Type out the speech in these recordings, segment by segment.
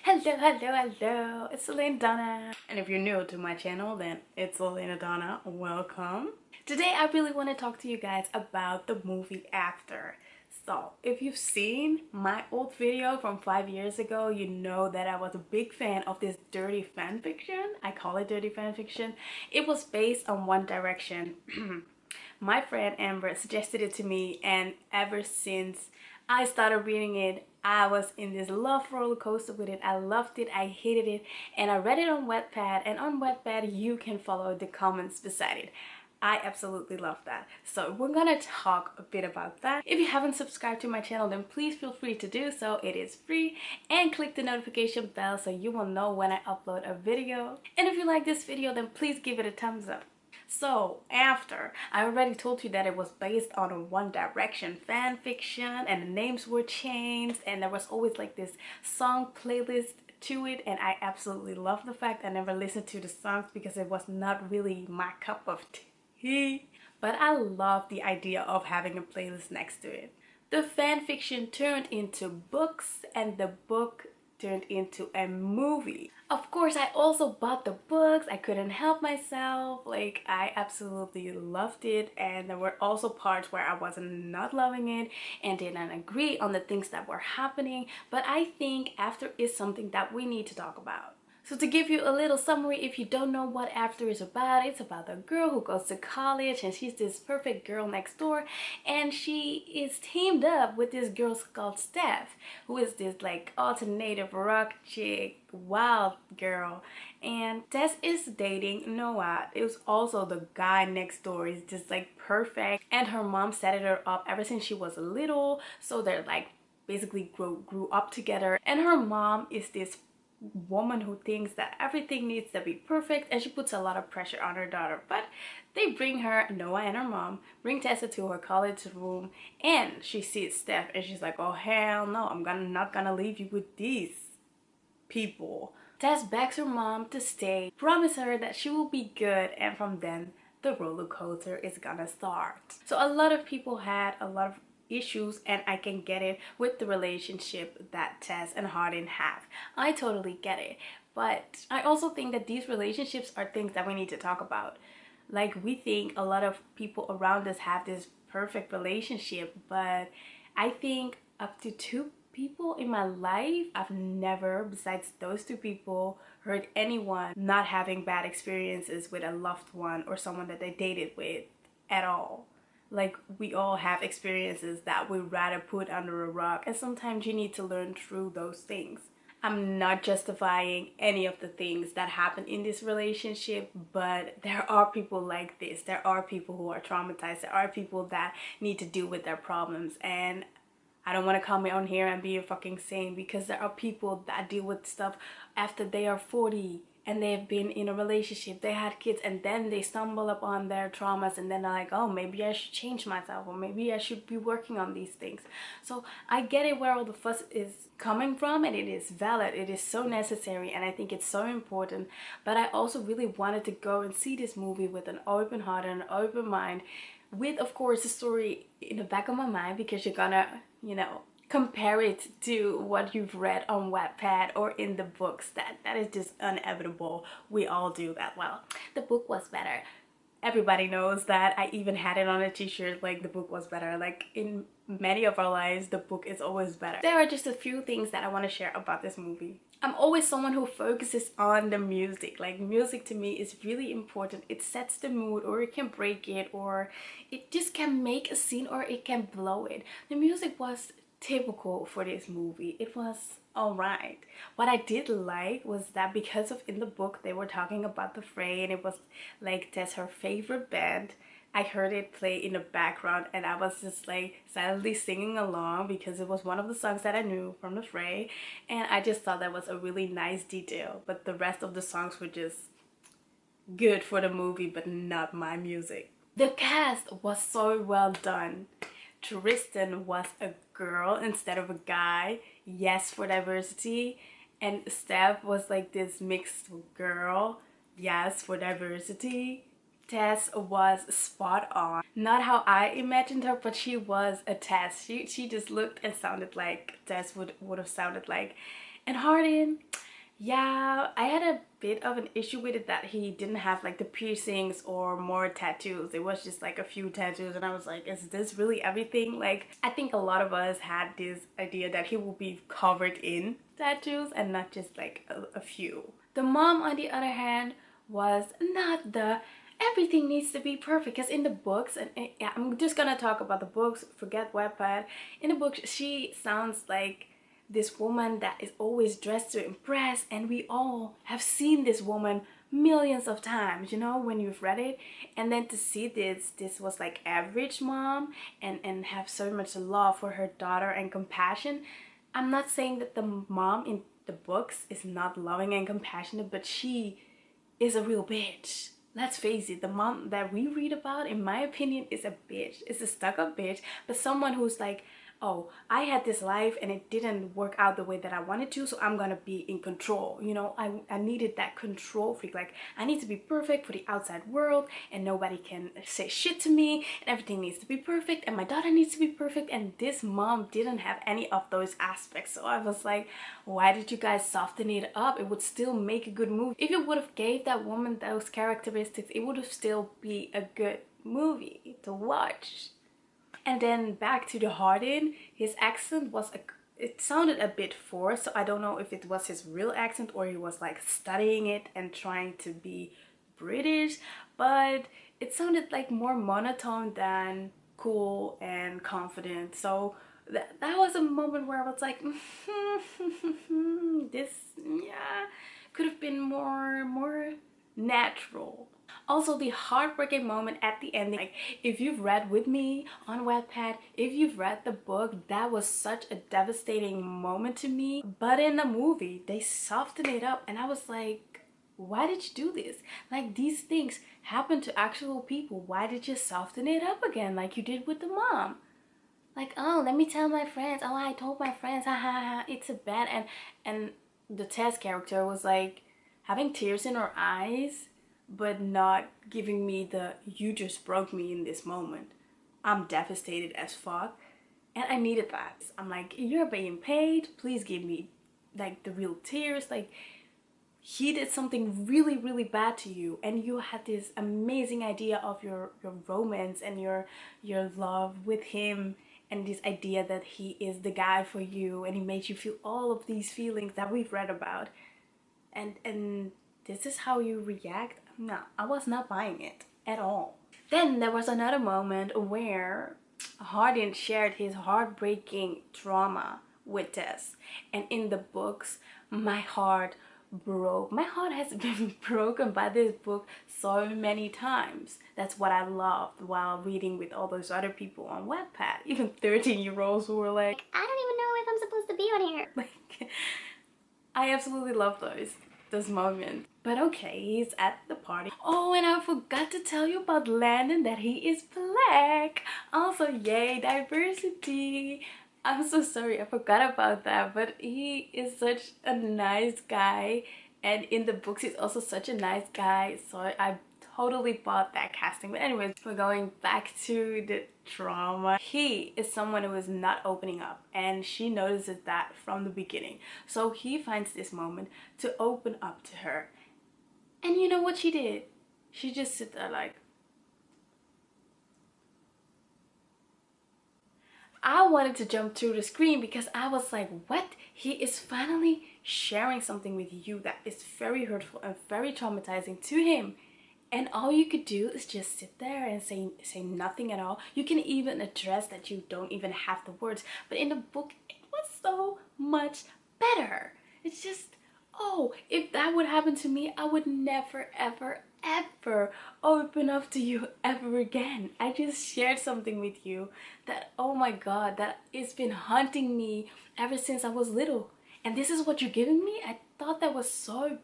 Hello, it's Lalaine Donna. And if you're new to my channel, then it's Lalaine Donna. Welcome. Today I really want to talk to you guys about the movie After. So, if you've seen my old video from 5 years ago, you know that I was a big fan of this dirty fan fiction. I call it dirty fan fiction. It was based on One Direction. My friend Amber suggested it to me, and ever since I started reading it, I was in this love roller coaster with it. I loved it, I hated it, and I read it on Wattpad, and on Wattpad you can follow the comments beside it. I absolutely love that. So we're gonna talk a bit about that. If you haven't subscribed to my channel, then please feel free to do so. It is free, and click the notification bell so you will know when I upload a video. And if you like this video, then please give it a thumbs up. So, After, I already told you that it was based on a One Direction fan fiction, and the names were changed, and there was always like this song playlist to it, and I absolutely love the fact I never listened to the songs because it was not really my cup of tea. But I love the idea of having a playlist next to it. The fan fiction turned into books, and the book turned into a movie. Of course, I also bought the books. I couldn't help myself. Like, I absolutely loved it, and there were also parts where I wasn't not loving it and didn't agree on the things that were happening. But I think After is something that we need to talk about. So to give you a little summary, if you don't know what After is about, it's about a girl who goes to college, and she's this perfect girl next door, and she is teamed up with this girl called Steph, who is this like alternative rock chick, wild girl. And Tess is dating Noah. It was also the guy next door is just like perfect, and her mom set her up ever since she was little, so they're like basically grew up together. And her mom is this woman who thinks that everything needs to be perfect, and she puts a lot of pressure on her daughter. But they bring her, Noah and her mom bring Tessa to her college room, and she sees Steph, and she's like, oh hell no, not gonna leave you with these people. Tess begs her mom to stay, promise her that she will be good, and from then the roller coaster is gonna start. So a lot of people had a lot of issues, and I can get it with the relationship that Tess and Hardin have. I totally get it, but I also think that these relationships are things that we need to talk about. Like, we think a lot of people around us have this perfect relationship, but I think up to 2 people in my life, I've never, besides those 2 people, heard anyone not having bad experiences with a loved one or someone that they dated with at all. Like, we all have experiences that we'd rather put under a rock, and sometimes you need to learn through those things. I'm not justifying any of the things that happen in this relationship, but there are people like this. There are people who are traumatized. There are people that need to deal with their problems, and I don't want to come on here and be a fucking saint, because there are people that deal with stuff after they are 40 and they've been in a relationship, they had kids, and then they stumble upon their traumas, and then they're like, oh, maybe I should change myself, or maybe I should be working on these things. So I get it where all the fuss is coming from, and it is valid, it is so necessary, and I think it's so important. But I also really wanted to go and see this movie with an open heart and an open mind, with, of course, the story in the back of my mind, because you're gonna, you know, compare it to what you've read on Wattpad or in the books. That is just inevitable. We all do that. Well, the book was better. Everybody knows that. I even had it on a t-shirt, like, the book was better. Like, in many of our lives, the book is always better. There are just a few things that I want to share about this movie. I'm always someone who focuses on the music. Like, music to me is really important. It sets the mood, or it can break it, or it just can make a scene, or it can blow it. The music was typical for this movie. It was alright. What I did like was that because of in the book they were talking about the Fray, and it was like that's her favorite band, I heard it play in the background, and I was just like silently singing along because it was one of the songs that I knew from the Fray, and I just thought that was a really nice detail. But the rest of the songs were just good for the movie, but not my music. The cast was so well done. Tristan was a girl instead of a guy. Yes, for diversity. And Steph was like this mixed girl. Yes, for diversity. Tess was spot on. Not how I imagined her, but she was a Tess. She just looked and sounded like Tess would have sounded like. And Hardin, Yeah, I had a bit of an issue with it that he didn't have like the piercings or more tattoos. It was just like a few tattoos, and I was like, is this really everything? Like, I think a lot of us had this idea that he will be covered in tattoos and not just like a few. The mom, on the other hand, was not the everything needs to be perfect, because in the books, and yeah, I'm just gonna talk about the books, forget Wattpad. In the books, she sounds like this woman that is always dressed to impress, and we all have seen this woman millions of times, you know, when you've read it. And then to see this was like average mom, and have so much love for her daughter and compassion. I'm not saying that the mom in the books is not loving and compassionate, but she is a real bitch. Let's face it, the mom that we read about, in my opinion, is a bitch. It's a stuck-up bitch, but someone who's like, oh, I had this life and it didn't work out the way that I wanted to, so I'm gonna be in control. You know, I needed that control freak. Like, I need to be perfect for the outside world, and nobody can say shit to me, and everything needs to be perfect, and my daughter needs to be perfect. And this mom didn't have any of those aspects. So I was like, why did you guys soften it up? It would still make a good movie. If you would have gave that woman those characteristics, it would have still be a good movie to watch. And then back to the Hardin, his accent was it sounded a bit forced, so I don't know if it was his real accent or he was like studying it and trying to be British, but it sounded like more monotone than cool and confident. So that was a moment where I was like, this, yeah, could have been more natural. Also, the heartbreaking moment at the ending, like, if you've read with me on Wattpad, if you've read the book, that was such a devastating moment to me. But in the movie, they softened it up, and I was like, why did you do this? Like, these things happen to actual people. Why did you soften it up again like you did with the mom? Like, oh, let me tell my friends. Oh, I told my friends. Ha ha ha. It's a bad. And the Tess character was like having tears in her eyes, but not giving me the you just broke me in this moment. I'm devastated as fuck, and I needed that. I'm like, you're being paid. Please give me like the real tears. Like, he did something really bad to you, and you had this amazing idea of your romance and your love with him, and this idea that he is the guy for you, and he made you feel all of these feelings that we've read about, and this is how you react. No, I was not buying it at all. Then there was another moment where Hardin shared his heartbreaking trauma with Tess, and in the books, my heart broke. My heart has been broken by this book so many times. That's what I loved while reading with all those other people on Wattpad. Even 13-year-olds who were like, I don't even know if I'm supposed to be on here. like, I absolutely love those moments. But okay, he's at the party. Oh, and I forgot to tell you about Landon, that he is black. Also, yay, diversity. I'm so sorry, I forgot about that, but he is such a nice guy, and in the books he's also such a nice guy, so I totally bought that casting. But anyways, we're going back to the trauma. He is someone who is not opening up, and she notices that from the beginning. So he finds this moment to open up to her. And you know what she did? She just sit there like, I wanted to jump through the screen, because I was like, what? He is finally sharing something with you that is very hurtful and very traumatizing to him. And all you could do is just sit there and say nothing at all. You can even address that you don't even have the words. But in the book, it was so much better. It's just, oh, if that would happen to me, I would never, ever, ever open up to you ever again. I just shared something with you that, oh my god, that it's been haunting me ever since I was little. And this is what you're giving me? I thought that was so...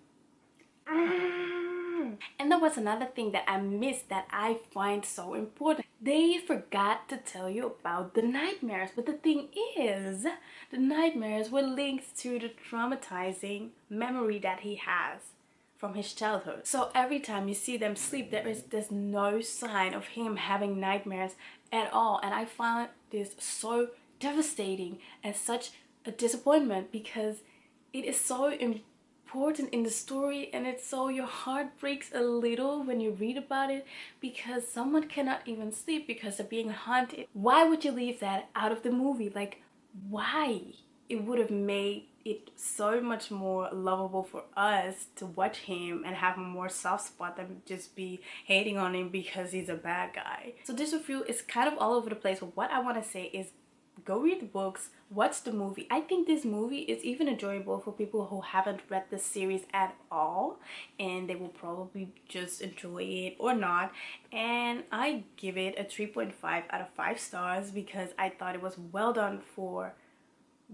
And there was another thing that I missed that I find so important. They forgot to tell you about the nightmares. But the thing is, the nightmares were linked to the traumatizing memory that he has from his childhood. So every time you see them sleep, there's no sign of him having nightmares at all. And I found this so devastating and such a disappointment, because it is so important important in the story, and it's so your heart breaks a little when you read about it because someone cannot even sleep because they're being hunted. Why would you leave that out of the movie? Like, why? It would have made it so much more lovable for us to watch him and have a more soft spot than just be hating on him because he's a bad guy. So this review is kind of all over the place, but what I want to say is go read the books, watch the movie. I think this movie is even enjoyable for people who haven't read the series at all, and they will probably just enjoy it or not. And I give it a 3.5 out of 5 stars because I thought it was well done for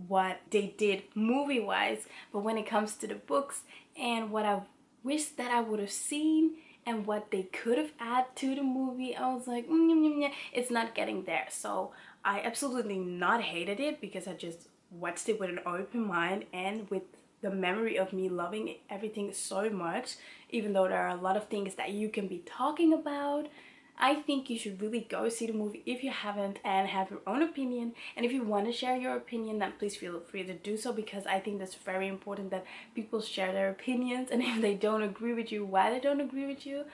what they did movie wise. But when it comes to the books and what I wish that I would have seen and what they could have added to the movie, I was like, it's not getting there. So I absolutely not hated it because I just watched it with an open mind and with the memory of me loving everything so much. Even though there are a lot of things that you can be talking about, I think you should really go see the movie if you haven't and have your own opinion. And if you want to share your opinion, then please feel free to do so, because I think that's very important that people share their opinions. And if they don't agree with you, why they don't agree with you.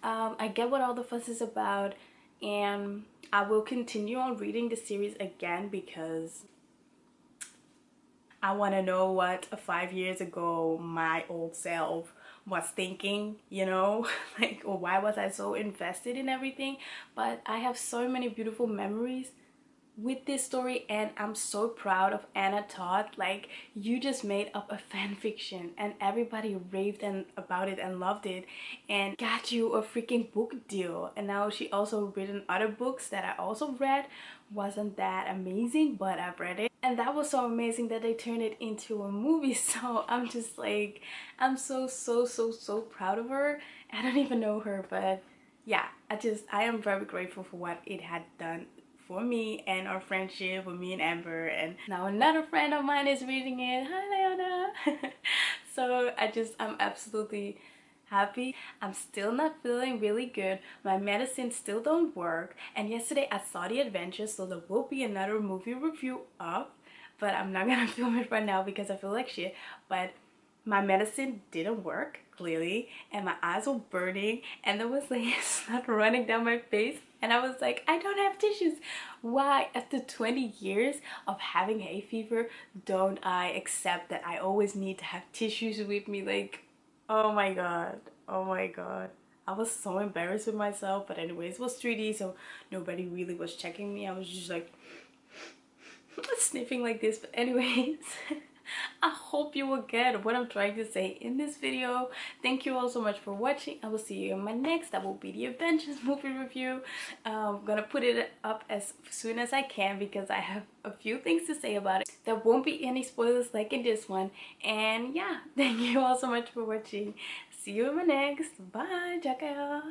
I get what all the fuss is about, and I will continue on reading the series again because I want to know what 5 years ago my old self was thinking, you know, like, or why was I so invested in everything. But I have so many beautiful memories with this story, and I'm so proud of Anna Todd. Like, you just made up a fan fiction and everybody raved about it and loved it and got you a freaking book deal. And now she also written other books that I also read. Wasn't that amazing, but I've read it, and that was so amazing that they turned it into a movie. So I'm just like, I'm so proud of her. I don't even know her, but yeah, I am very grateful for what it had done for me and our friendship with me and Amber. And now another friend of mine is reading it. Hi, Leona. So I'm absolutely happy. I'm still not feeling really good. My medicine still don't work. And yesterday I saw The Adventures, so there will be another movie review up. But I'm not gonna film it right now because I feel like shit. But my medicine didn't work, clearly, and my eyes were burning, and there was like snot running down my face, and I was like, I don't have tissues. Why, after 20 years of having hay fever, don't I accept that I always need to have tissues with me? Like, oh my god, oh my god. I was so embarrassed with myself, but anyways, it was 3D, so nobody really was checking me. I was just like sniffing like this. But anyways, I hope you will get what I'm trying to say in this video. Thank you all so much for watching. I will see you in my next. That will be the Adventures movie review. I'm gonna put it up as soon as I can because I have a few things to say about it. There won't be any spoilers like in this one. And yeah, thank you all so much for watching. See you in my next. Bye. Tchau.